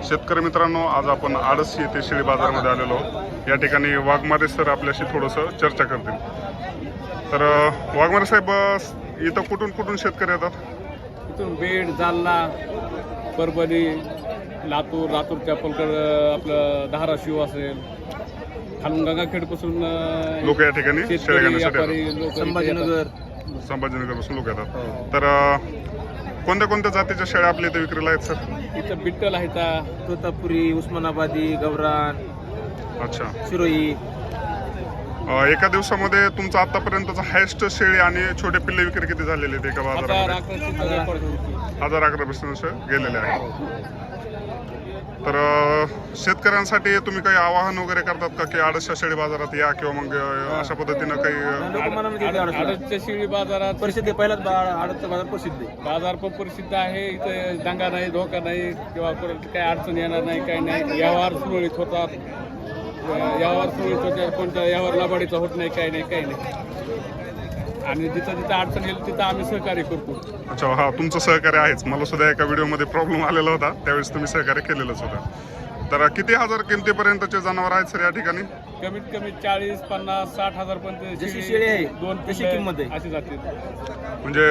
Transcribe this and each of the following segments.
शेतकरी मित्रांनो, आज आपण आडस येथे शेळी बाजारामध्ये आलेलो आहोत। या ठिकाणी वाघमारे सर आपल्याशी थोडंसं चर्चा करतील। तर वाघमारे साहेब, इथं कुठून कुठून शेतकरी येतात? इथून बीड, जालना, परभणी, लातूरच्या पलकड, आपलं धाराशिव असेल, खालून गंगाखेडपासून लोक या ठिकाणी शेळ्या घेण्यासाठी येतात। संभाजीनगरपासून लोक येतात। तर कोणत्या कोणत्या जातीच्या शेळ्या आपल्या इथे विक्रीला आहेत सर? इथं बिट्टल आहेत, तोतापुरी, उस्मानाबादी, गवरान, अच्छा, शिरोई। एका दिवसामध्ये तुमचा आतापर्यंतचा हायस्ट शेळी आणि छोटे पिल्ले विक्री किती झालेले आहेत एका बाजारामध्ये? 1011 गेलेले आहेत। तर शेतकऱ्यांसाठी तुम्ही काही आवाहन वगैरे करतात का की आडसच्या शेळी बाजारात या, किंवा मग अशा पद्धतीनं काही? आडसच्या शेळी बाजारात प्रसिद्ध आहे, पहिलाच आडतचा बाजार प्रसिद्ध आहे। बाजार पण प्रसिद्ध आहे। इथे दंगा नाही, धोका नाही, किंवा काही अडचण येणार नाही, काही नाही। व्यवहार सुरळीत होतात, कोणत्या व्यवहार लबाडीचा होत नाही, काही नाही। आणि जिथं जिथं अडचण येईल तिथं आम्ही सहकार्य करतो। अच्छा, हा, तुमचं सहकार्य आहेच। मला सुद्धा एका व्हिडिओमध्ये प्रॉब्लेम आलेला होता, त्यावेळेस तुम्ही सहकार्य केलेलंच होतं। तर किती हजार किमतीपर्यंतचे जनावर आहेत सर या ठिकाणी? कमीत कमी 40, 50, 60 हजार पर्यंत जशी शेळी आहे, दोन तशी किंमत आहे। अशी जाते। म्हणजे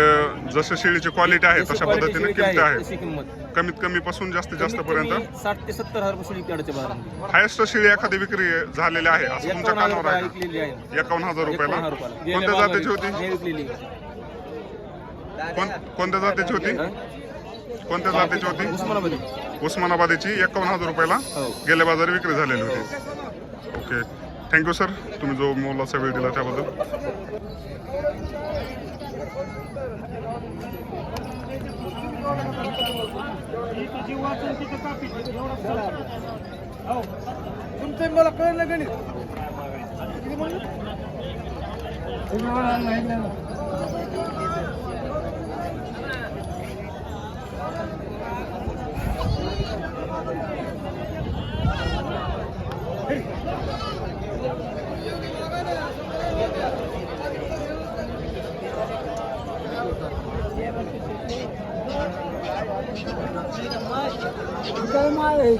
जसं शेळीची क्वालिटी आहे तशा पद्धतीने किमती आहे। तशी किंमत कमीत कमी पासून जास्तीत जास्त पर्यंत 60 ते 70 हजार शेळी आडच्या बाजारामध्ये। हायस्ट शेळी एखादी विक्री झालेली आहे असं तुमच्या 51,000 कानावर आहे? विकलेली आहे। 51,000 रुपयाला। 51,000 रुपयाला कोणत्या जातीची होती? हे विकलेली। कोणत्या जातीची होती? कोणत्या जातीची होती? उस्मानाबादी। उस्मानाबादीची 51,000 रुपयाला गेल्या बाजारी विक्री झालेली होती। ओके, थँक्यू सर, तुम्ही जो मोलाचा वेळ दिला त्याबद्दल। तुमचं मला कळलं गणित। काय माल आहे?